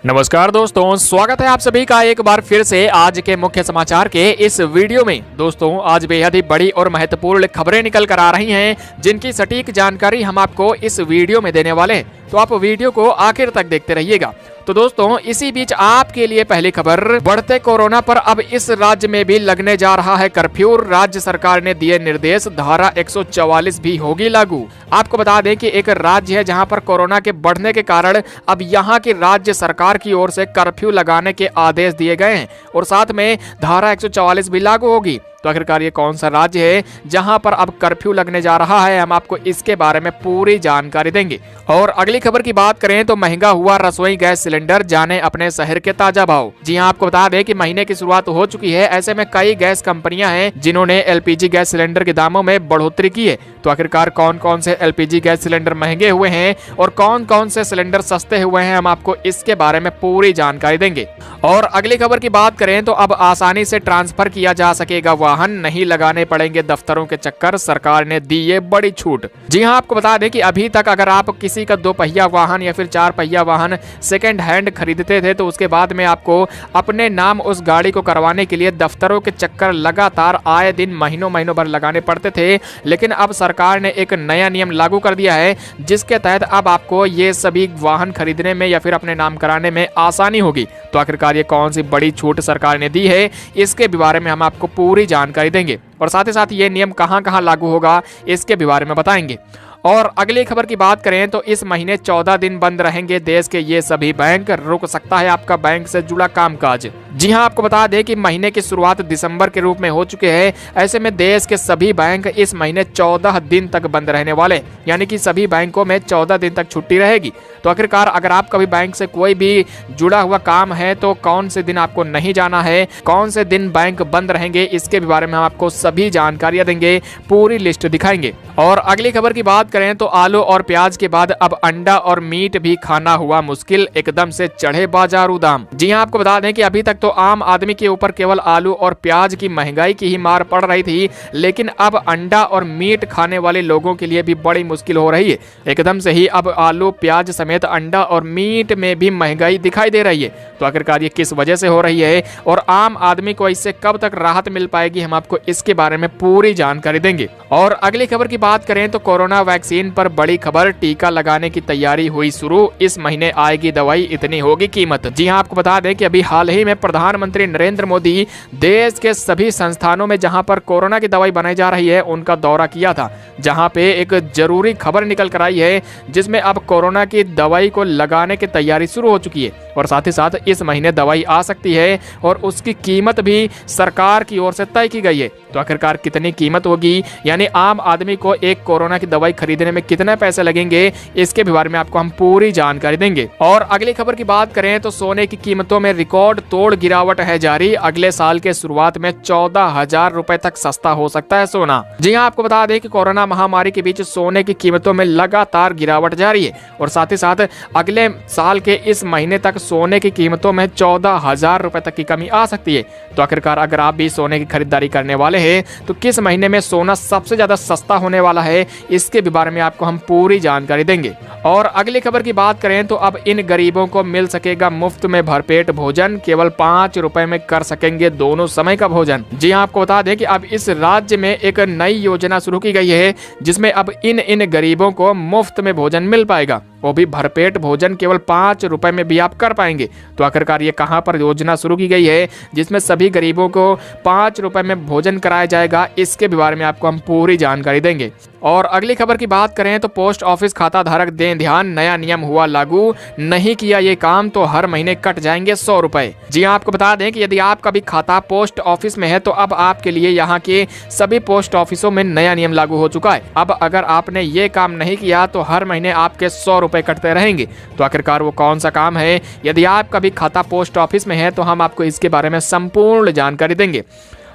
नमस्कार दोस्तों, स्वागत है आप सभी का एक बार फिर से आज के मुख्य समाचार के इस वीडियो में। दोस्तों, आज बेहद ही बड़ी और महत्वपूर्ण खबरें निकल कर आ रही हैं, जिनकी सटीक जानकारी हम आपको इस वीडियो में देने वाले हैं, तो आप वीडियो को आखिर तक देखते रहिएगा। तो दोस्तों, इसी बीच आपके लिए पहली खबर, बढ़ते कोरोना पर अब इस राज्य में भी लगने जा रहा है कर्फ्यू। राज्य सरकार ने दिए निर्देश, धारा 144 भी होगी लागू। आपको बता दें कि एक राज्य है जहां पर कोरोना के बढ़ने के कारण अब यहां की राज्य सरकार की ओर से कर्फ्यू लगाने के आदेश दिए गए हैं और साथ में धारा 144 भी लागू होगी। तो आखिरकार ये कौन सा राज्य है जहां पर अब कर्फ्यू लगने जा रहा है, हम आपको इसके बारे में पूरी जानकारी देंगे। और अगली खबर की बात करें तो महंगा हुआ रसोई गैस सिलेंडर, जाने अपने शहर के ताजा भाव। जी हां, आपको बता दें कि महीने की शुरुआत हो चुकी है। ऐसे में कई गैस कंपनियां हैं जिन्होंने एलपीजी गैस सिलेंडर के दामों में बढ़ोतरी की है। तो आखिरकार कौन कौन से एलपीजी गैस सिलेंडर महंगे हुए हैं और कौन कौन से सिलेंडर सस्ते हुए हैं, हम आपको इसके बारे में पूरी जानकारी देंगे। और अगली खबर की बात करें तो अब आसानी से ट्रांसफर किया जा सकेगा वाहन, नहीं लगाने पड़ेंगे दफ्तरों के चक्कर, सरकार ने दी ये बड़ी छूट। जी हां, आपको बता दें कि अभी तक अगर आप किसी का 2 पहिया वाहन या फिर 4 पहिया वाहन सेकंड हैंड खरीदते थे तो उसके बाद में आपको अपने नाम उस गाड़ी को करवाने के लिए दफ्तरों के चक्कर लगातार आए दिन महीनों भर लगाने पड़ते थे। लेकिन अब सरकार ने एक नया नियम लागू कर दिया है, जिसके तहत अब आपको ये सभी वाहन खरीदने में या फिर अपने नाम कराने में आसानी होगी। तो आखिरकार ये कौन सी बड़ी छूट सरकार ने दी है, इसके बारे में हम आपको पूरी जानकारी देंगे और साथ ही साथ ये नियम कहां लागू होगा, इसके बारे में बताएंगे। और अगली खबर की बात करें तो इस महीने 14 दिन बंद रहेंगे देश के ये सभी बैंक, रुक सकता है आपका बैंक से जुड़ा कामकाज। जी हां, आपको बता दें कि महीने की शुरुआत दिसंबर के रूप में हो चुके हैं। ऐसे में देश के सभी बैंक इस महीने 14 दिन तक बंद रहने वाले, यानी कि सभी बैंकों में 14 दिन तक छुट्टी रहेगी। तो आखिरकार अगर आप कभी बैंक से कोई भी जुड़ा हुआ काम है तो कौन से दिन आपको नहीं जाना है, कौन से दिन बैंक बंद रहेंगे, इसके बारे में हम आपको सभी जानकारियां देंगे, पूरी लिस्ट दिखाएंगे। और अगली खबर की बात करें तो आलू और प्याज के बाद अब अंडा और मीट भी खाना हुआ मुश्किल, एकदम से चढ़े बाजारू दाम। जी हां, आपको बता दें कि अभी तक तो आम आदमी के ऊपर केवल आलू और प्याज की महंगाई की ही मार पड़ रही थी, लेकिन अब अंडा और मीट खाने वाले लोगों के लिए भी बड़ी मुश्किल हो रही है। एकदम से ही अब आलू प्याज समेत अंडा और मीट में भी महंगाई दिखाई दे रही है। तो आखिरकार ये किस वजह से हो रही है और आम आदमी को इससे कब तक राहत मिल पाएगी, हम आपको इसके बारे में पूरी जानकारी देंगे। और अगली खबर की बात करें तो कोरोना वैक्सीन पर बड़ी खबर, टीका लगाने की तैयारी हुई शुरू, इस महीने आएगी दवाई, इतनी होगी कीमत। जी हां, आपको बता दें कि अभी हाल ही में प्रधानमंत्री नरेंद्र मोदी देश के सभी संस्थानों में जहां पर कोरोना की दवाई बनाई जा रही है उनका दौरा किया था, जहां पे एक जरूरी खबर निकल कर आई है, जिसमें अब कोरोना की दवाई को लगाने की तैयारी शुरू हो चुकी है और साथ ही साथ इस महीने दवाई आ सकती है और उसकी कीमत भी सरकार की ओर से तय की गई है। तो आखिरकार कितनी कीमत होगी, यानी आम आदमी को एक कोरोना की दवाई खरीदने में कितने पैसे लगेंगे, इसके बारे में आपको हम पूरी जानकारी देंगे। और अगली खबर की बात करें तो सोने की कीमतों में रिकॉर्ड तोड़ गिरावट है जारी, अगले साल के शुरुआत में 14,000 रुपए तक सस्ता हो सकता है सोना। जी हां, आपको बता दें कि कोरोना महामारी के बीच सोने की कीमतों में लगातार गिरावट जारी है और साथ ही साथ अगले साल के इस महीने तक सोने की कीमतों में 14,000 रुपए तक की कमी आ सकती है। तो आखिरकार अगर आप भी सोने की खरीदारी करने वाले हैं तो किस महीने में सोना सबसे ज्यादा सस्ता होने वाला है, इसके बारे में आपको हम पूरी जानकारी देंगे। और अगली खबर की बात करें तो अब इन गरीबों को मिल सकेगा मुफ्त में भरपेट भोजन, केवल 5 रुपए में कर सकेंगे दोनों समय का भोजन। जी हां, आपको बता दें कि अब इस राज्य में एक नई योजना शुरू की गई है, जिसमें अब इन गरीबों को मुफ्त में भोजन मिल पाएगा, वो भी भरपेट भोजन केवल 5 रुपए में भी आप कर पाएंगे। तो आखिरकार ये कहां पर योजना शुरू की गई है जिसमें सभी गरीबों को 5 रुपए में भोजन कराया जाएगा, इसके बारे में आपको हम पूरी जानकारी देंगे। और अगली खबर की बात करें तो पोस्ट ऑफिस खाता धारक दें ध्यान, नया नियम हुआ लागू, नहीं किया ये काम तो हर महीने कट जाएंगे 100 रुपए। जी हां, आपको बता दें कि यदि आपका भी खाता पोस्ट ऑफिस में है तो अब आपके लिए यहाँ के सभी पोस्ट ऑफिसों में नया नियम लागू हो चुका है। अब अगर आपने ये काम नहीं किया तो हर महीने आपके 100 रुपए कटते रहेंगे। तो आखिरकार वो कौन सा काम है, यदि आपका भी खाता पोस्ट ऑफिस में है तो हम आपको इसके बारे में संपूर्ण जानकारी देंगे।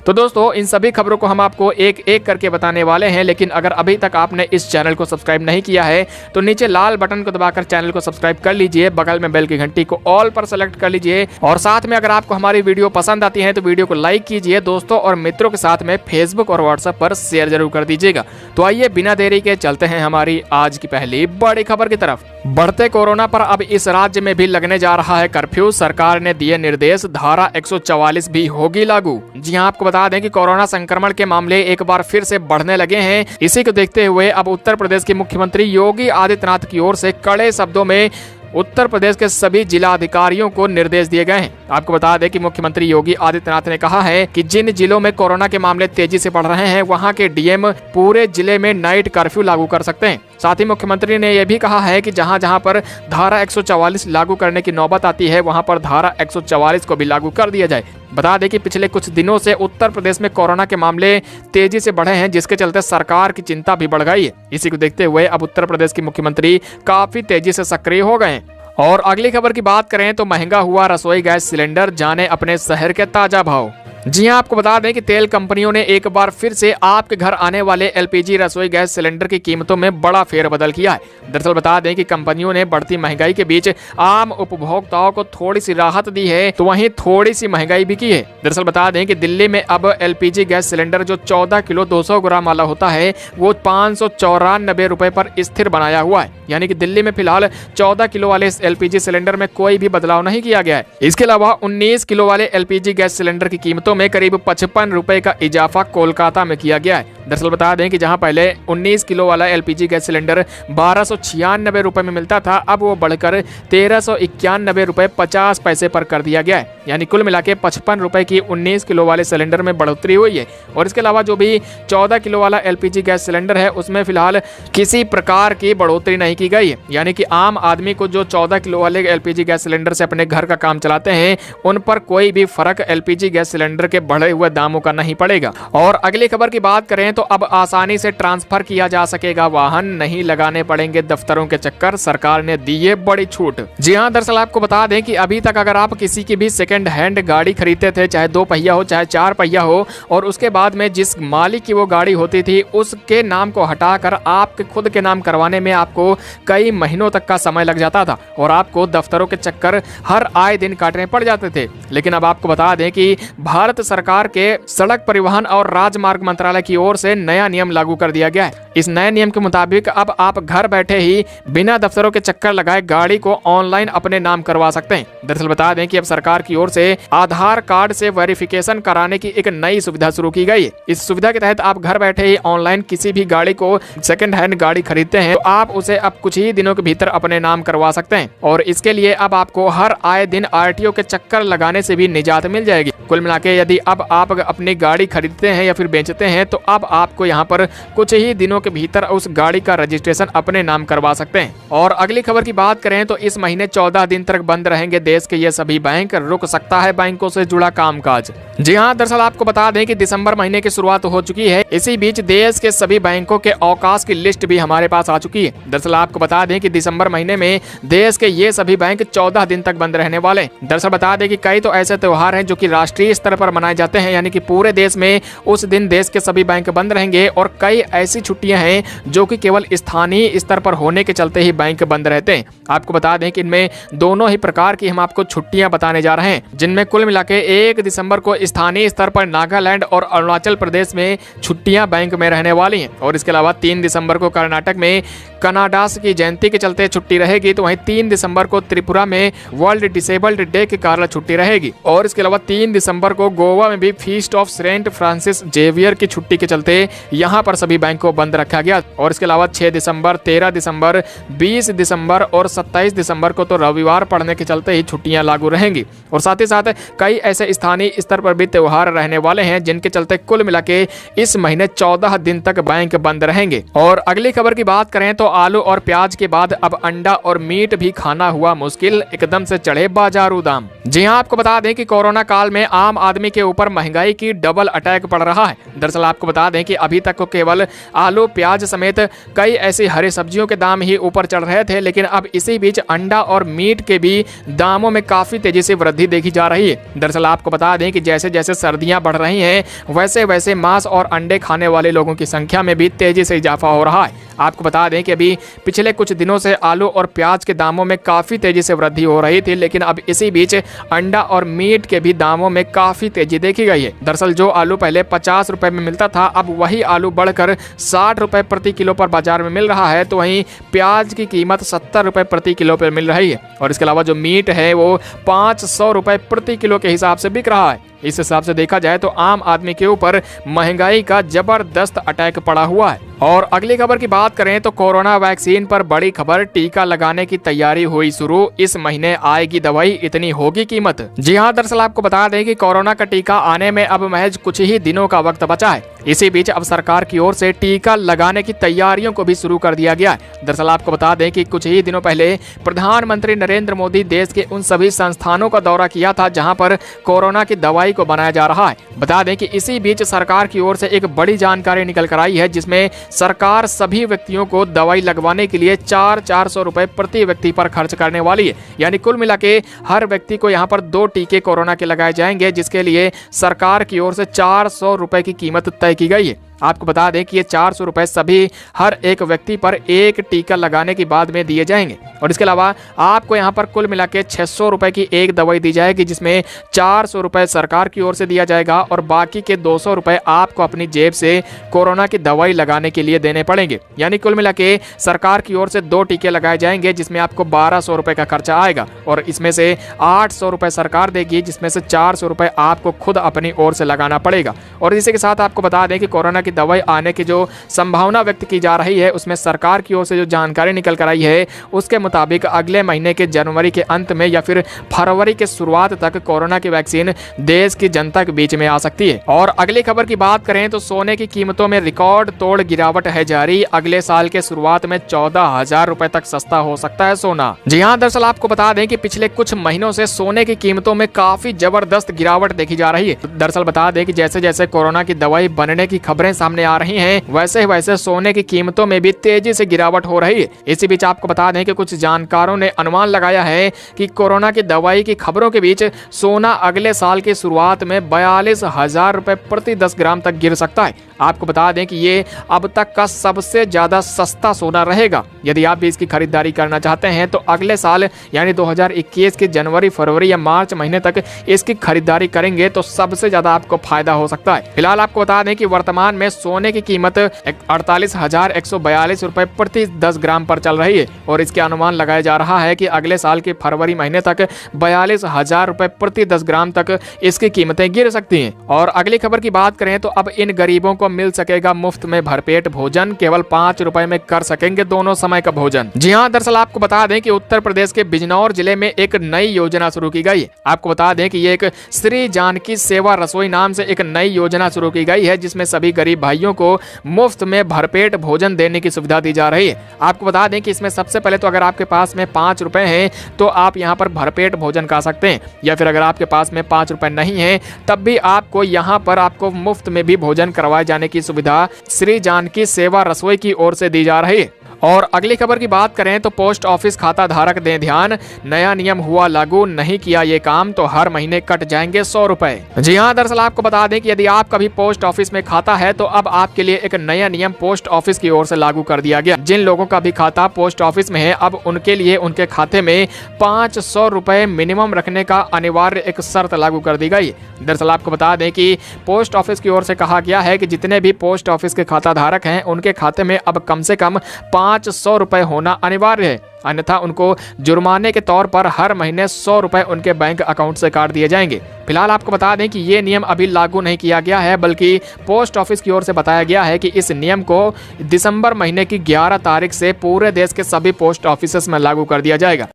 तो दोस्तों इन सभी खबरों को हम आपको एक एक करके बताने वाले हैं, लेकिन अगर अभी तक आपने इस चैनल को सब्सक्राइब नहीं किया है तो नीचे लाल बटन को दबाकर चैनल को सब्सक्राइब कर लीजिए, बगल में बेल की घंटी को ऑल पर सेलेक्ट कर लीजिए और साथ में अगर आपको हमारी वीडियो पसंद आती है तो वीडियो को लाइक कीजिए, दोस्तों और मित्रों के साथ में फेसबुक और व्हाट्सएप पर शेयर जरूर कर दीजिएगा। तो आइए बिना देरी के चलते हैं हमारी आज की पहली बड़ी खबर की तरफ। बढ़ते कोरोना पर अब इस राज्य में भी लगने जा रहा है कर्फ्यू, सरकार ने दिए निर्देश, धारा 144 भी होगी लागू। जी हां, आपको बता दें कि कोरोना संक्रमण के मामले एक बार फिर से बढ़ने लगे हैं। इसी को देखते हुए अब उत्तर प्रदेश के मुख्यमंत्री योगी आदित्यनाथ की ओर से कड़े शब्दों में उत्तर प्रदेश के सभी जिला अधिकारियों को निर्देश दिए गए हैं। आपको बता दें कि मुख्यमंत्री योगी आदित्यनाथ ने कहा है कि जिन जिलों में कोरोना के मामले तेजी से बढ़ रहे हैं वहां के डीएम पूरे जिले में नाइट कर्फ्यू लागू कर सकते हैं। साथ ही मुख्यमंत्री ने यह भी कहा है कि जहां जहां पर धारा 144 लागू करने की नौबत आती है वहां पर धारा 144 को भी लागू कर दिया जाए। बता दें कि पिछले कुछ दिनों से उत्तर प्रदेश में कोरोना के मामले तेजी से बढ़े हैं, जिसके चलते सरकार की चिंता भी बढ़ गई है। इसी को देखते हुए अब उत्तर प्रदेश के मुख्यमंत्री काफी तेजी से सक्रिय हो गए हैं। और अगली खबर की बात करें तो महंगा हुआ रसोई गैस सिलेंडर, जाने अपने शहर के ताजा भाव। जी हां, आपको बता दें कि तेल कंपनियों ने एक बार फिर से आपके घर आने वाले एलपीजी रसोई गैस सिलेंडर की कीमतों में बड़ा फेरबदल किया है। दरअसल बता दें कि कंपनियों ने बढ़ती महंगाई के बीच आम उपभोक्ताओं को थोड़ी सी राहत दी है तो वहीं थोड़ी सी महंगाई भी की है। दरअसल बता दें कि दिल्ली में अब एलपीजी गैस सिलेंडर जो 14 किलो 200 ग्राम वाला होता है वो 594 रुपए पर स्थिर बनाया हुआ है। यानी कि दिल्ली में फिलहाल 14 किलो वाले एलपीजी सिलेंडर में कोई भी बदलाव नहीं किया गया है। इसके अलावा 19 किलो वाले एलपीजी गैस सिलेंडर की कीमतों में करीब 55 रुपए का इजाफा कोलकाता में किया गया है। दरअसल बता दें कि जहां पहले 19 किलो वाला एलपीजी गैस सिलेंडर 1296 रुपए में मिलता था, अब वो बढ़कर 1391 रुपए 50 पैसे पर कर दिया गया है। यानी कुल मिला के 55 रुपए की 19 किलो वाले सिलेंडर में बढ़ोतरी हुई है। और इसके अलावा जो भी 14 किलो वाला एलपीजी गैस सिलेंडर है उसमें फिलहाल किसी प्रकार की बढ़ोतरी नहीं की गई है। यानी कि आम आदमी को जो 14 किलो वाले एलपीजी गैस सिलेंडर से अपने घर का काम चलाते हैं उन पर कोई भी फर्क एलपीजी गैस सिलेंडर के बढ़े हुए दामों का नहीं पड़ेगा। और अगली खबर की बात करें तो अब आसानी से ट्रांसफर किया जा सकेगा वाहन, नहीं लगाने पड़ेंगे दफ्तरों के चक्कर, सरकार ने दी है बड़ी छूट। जी हां, दरअसल आपको बता दें कि अभी तक अगर आप किसी की भी सेकंड हैंड गाड़ी खरीदते थे, चाहे 2 पहिया हो चाहे 4 पहिया हो, और उसके बाद में जिस मालिक की वो गाड़ी होती थी उसके नाम को हटाकर आपके खुद के नाम करवाने में आपको कई महीनों तक का समय लग जाता था और आपको दफ्तरों के चक्कर हर आए दिन काटने पड़ जाते थे। लेकिन अब आपको बता दें कि भारत सरकार के सड़क परिवहन और राजमार्ग मंत्रालय की ओर से नया नियम लागू कर दिया गया है। इस नए नियम के मुताबिक अब आप घर बैठे ही बिना दफ्तरों के चक्कर लगाए गाड़ी को ऑनलाइन अपने नाम करवा सकते हैं। दरअसल बता दें कि अब सरकार की ओर से आधार कार्ड से वेरिफिकेशन कराने की एक नई सुविधा शुरू की गई है। इस सुविधा के तहत आप घर बैठे ही ऑनलाइन किसी भी गाड़ी को सेकंड हैंड गाड़ी खरीदते हैं तो आप उसे अब कुछ ही दिनों के भीतर अपने नाम करवा सकते हैं। और इसके लिए अब आपको हर आए दिन आरटीओ के चक्कर लगाने से भी निजात मिल जाएगी। कुल मिला के यदि अब आप अपनी गाड़ी खरीदते हैं या फिर बेचते हैं तो अब आपको यहाँ पर कुछ ही दिनों के भीतर उस गाड़ी का रजिस्ट्रेशन अपने नाम करवा सकते हैं। और अगली खबर की बात करें तो इस महीने 14 दिन तक बंद रहेंगे देश के ये सभी बैंक, रुक सकता है बैंकों से जुड़ा कामकाज। जी हाँ, दरअसल आपको बता दें कि दिसंबर महीने की शुरुआत हो चुकी है। इसी बीच देश के सभी बैंकों के अवकाश की लिस्ट भी हमारे पास आ चुकी है। दरअसल आपको बता दें कि दिसंबर महीने में देश के ये सभी बैंक 14 दिन तक बंद रहने वाले। दरअसल बता दें कि कई तो ऐसे त्योहार हैं जो कि राष्ट्रीय स्तर पर मनाए जाते हैं, यानी कि पूरे देश में उस दिन देश के सभी बैंक बंद रहेंगे। और कई ऐसी छुट्टियां हैं जो कि केवल स्थानीय स्तर पर होने के चलते ही बैंक बंद रहते हैं। आपको बता दें कि इनमें दोनों ही प्रकार की हम आपको छुट्टियां बताने जा रहे हैं, जिनमें कुल मिला के 1 दिसंबर को स्थानीय स्तर पर नागालैंड और अरुणाचल प्रदेश में छुट्टियां बैंक में रहने वाली हैं। और इसके अलावा 3 दिसंबर को कर्नाटक में कनाडास की जयंती के चलते छुट्टी रहेगी, तो वहीं 3 दिसंबर को त्रिपुरा में वर्ल्ड डिसेबल्ड डे के कारण छुट्टी रहेगी। और इसके अलावा 3 दिसंबर को गोवा में भी feast of saint Francis Xavier की छुट्टी के चलते यहाँ पर सभी बैंक को बंद रखा गया। और इसके अलावा 6 दिसंबर, 13 दिसंबर, 20 दिसंबर और 27 दिसंबर को तो रविवार पड़ने के चलते ही छुट्टियां लागू रहेंगी। और साथ ही साथ कई ऐसे स्थानीय स्तर पर भी त्योहार रहने वाले हैं, जिनके चलते कुल मिला के इस महीने 14 दिन तक बैंक बंद रहेंगे। और अगली खबर की बात करें तो आलू और प्याज के बाद अब अंडा और मीट भी खाना हुआ मुश्किल, एकदम से चढ़े बाजारू दाम। जी हां, आपको बता दें कि कोरोना काल में आम आदमी के ऊपर महंगाई की डबल अटैक पड़ रहा है। दरअसल आपको बता दें कि अभी तक केवल आलू, प्याज समेत कई ऐसी हरी सब्जियों के दाम ही ऊपर चढ़ रहे थे, लेकिन अब इसी बीच अंडा और मीट के भी दामों में काफी तेजी से वृद्धि देखी जा रही है। दरअसल आपको बता दें कि जैसे जैसे सर्दियां बढ़ रही हैं, वैसे वैसे मांस और अंडे खाने वाले लोगों की संख्या में भी तेजी से इजाफा हो रहा है। आपको बता दें कि अभी पिछले कुछ दिनों से आलू और प्याज के दामों में काफी तेजी से वृद्धि हो रही थी, लेकिन अब इसी बीच अंडा और मीट के भी दामों में काफी तेजी देखी गई है। दरअसल जो आलू पहले 50 रुपए में मिलता था, अब वही आलू बढ़कर 60 रुपए प्रति किलो पर बाजार में मिल रहा है। तो वहीं प्याज की कीमत 70 रुपए प्रति किलो पर मिल रही है और इसके अलावा जो मीट है वो 500 रुपए प्रति किलो के हिसाब से बिक रहा है। इस हिसाब से देखा जाए तो आम आदमी के ऊपर महंगाई का जबरदस्त अटैक पड़ा हुआ है। और अगली खबर की बात करें तो कोरोना वैक्सीन पर बड़ी खबर, टीका लगाने की तैयारी हुई शुरू, इस महीने आएगी दवाई, इतनी होगी कीमत। जी हां, दरअसल आपको बता दें कि कोरोना का टीका आने में अब महज कुछ ही दिनों का वक्त बचा है। इसी बीच अब सरकार की ओर से टीका लगाने की तैयारियों को भी शुरू कर दिया गया है। दरअसल आपको बता दें कि कुछ ही दिनों पहले प्रधानमंत्री नरेंद्र मोदी देश के उन सभी संस्थानों का दौरा किया था जहां पर कोरोना की दवाई को बनाया जा रहा है। बता दें कि इसी बीच सरकार की ओर से एक बड़ी जानकारी निकल कर आई है, जिसमें सरकार सभी व्यक्तियों को दवाई लगवाने के लिए 400 रुपए प्रति व्यक्ति पर खर्च करने वाली है। यानी कुल मिला के हर व्यक्ति को यहाँ पर 2 टीके कोरोना के लगाए जाएंगे, जिसके लिए सरकार की ओर से 400 रुपए की कीमत तय की गई है। आपको बता दें कि ये 400 रुपए सभी हर एक व्यक्ति पर एक टीका लगाने के बाद में दिए जाएंगे और इसके अलावा आपको यहाँ पर कुल मिला के 600 रुपए की एक दवाई दी जाएगी, जिसमें 400 रुपए सरकार की ओर से दिया जाएगा और बाकी के 200 रुपए आपको अपनी जेब से कोरोना की दवाई लगाने के लिए देने पड़ेंगे। यानी कुल मिला के सरकार की ओर से 2 टीके लगाए जाएंगे, जिसमें आपको 1200 रुपए का खर्चा आएगा और इसमें से 800 रुपए सरकार देगी, जिसमें से 400 रुपए आपको खुद अपनी ओर से लगाना पड़ेगा। और इसी के साथ आपको बता दें कि कोरोना की दवाई आने की जो संभावना व्यक्त की जा रही है, उसमें सरकार की ओर से जो जानकारी निकल कर आई है उसके मुताबिक अगले महीने के जनवरी के अंत में या फिर फरवरी के शुरुआत तक कोरोना की वैक्सीन देश की जनता के बीच में आ सकती है। और अगली खबर की बात करें तो सोने की कीमतों में रिकॉर्ड तोड़ गिरावट है जारी, अगले साल के शुरुआत में 14,000 रुपए तक सस्ता हो सकता है सोना। जी हाँ, दरअसल आपको बता दें कि पिछले कुछ महीनों से सोने की कीमतों में काफी जबरदस्त गिरावट देखी जा रही है। दरअसल बता दें कि जैसे जैसे कोरोना की दवाई बनने की खबरें सामने आ रही हैं, वैसे वैसे सोने की कीमतों में भी तेजी से गिरावट हो रही है। इसी बीच आपको बता दें कि कुछ जानकारों ने अनुमान लगाया है कि कोरोना की दवाई की खबरों के बीच सोना अगले साल की शुरुआत में 42,000 रुपए प्रति 10 ग्राम तक गिर सकता है। आपको बता दें कि ये अब तक का सबसे ज्यादा सस्ता सोना रहेगा। यदि आप भी इसकी खरीदारी करना चाहते हैं तो अगले साल यानी 2021 के जनवरी, फरवरी या मार्च महीने तक इसकी खरीदारी करेंगे तो सबसे ज्यादा आपको फायदा हो सकता है। फिलहाल आपको बता दें कि वर्तमान में सोने की कीमत 48,142 रुपए प्रति 10 ग्राम पर चल रही है और इसके अनुमान लगाया जा रहा है कि अगले साल के फरवरी महीने तक 42,000 रुपए प्रति 10 ग्राम तक इसकी कीमतें गिर सकती हैं। और अगली खबर की बात करें तो अब इन गरीबों को मिल सकेगा मुफ्त में भरपेट भोजन, केवल 5 रुपए में कर सकेंगे दोनों समय का भोजन। जी हाँ, दरअसल आपको बता दें कि उत्तर प्रदेश के बिजनौर जिले में एक नई योजना शुरू की गई है। आपको बता दें कि ये एक श्री जानकी सेवा रसोई नाम से एक नई योजना शुरू की गई है, जिसमें सभी गरीब भाइयों को मुफ्त में भरपेट भोजन देने की सुविधा दी जा रही है। आपको बता दें कि इसमें सबसे पहले तो अगर आपके पास में 5 रुपए हैं तो आप यहाँ पर भरपेट भोजन खा सकते हैं, या फिर अगर आपके पास में 5 रुपए नहीं है तब भी आपको यहाँ पर आपको मुफ्त में भी भोजन करवाए जाने की सुविधा श्री जानकी सेवा रसोई की ओर से दी जा रही है। और अगली खबर की बात करें तो पोस्ट ऑफिस खाता धारक दें ध्यान, नया नियम हुआ लागू, नहीं किया ये काम तो हर महीने कट जाएंगे 100 रुपए। जी हाँ, दरअसल आपको बता दें कि यदि आपका भी पोस्ट ऑफिस में खाता है तो अब आपके लिए एक नया नियम पोस्ट ऑफिस की ओर से लागू कर दिया गया। जिन लोगों का भी खाता पोस्ट ऑफिस में है, अब उनके लिए उनके खाते में 500 रुपए मिनिमम रखने का अनिवार्य एक शर्त लागू कर दी गई। दरअसल आपको बता दें कि पोस्ट ऑफिस की ओर से कहा गया है कि जितने भी पोस्ट ऑफिस के खाता धारक हैं उनके खाते में अब कम से कम 500 रुपए होना अनिवार्य है, अन्यथा उनको जुर्माने के तौर पर हर महीने 100 रुपए उनके बैंक अकाउंट से काट दिए जाएंगे। फिलहाल आपको बता दें कि ये नियम अभी लागू नहीं किया गया है, बल्कि पोस्ट ऑफिस की ओर से बताया गया है कि इस नियम को दिसंबर महीने की 11 तारीख से पूरे देश के सभी पोस्ट ऑफिस में लागू कर दिया जाएगा।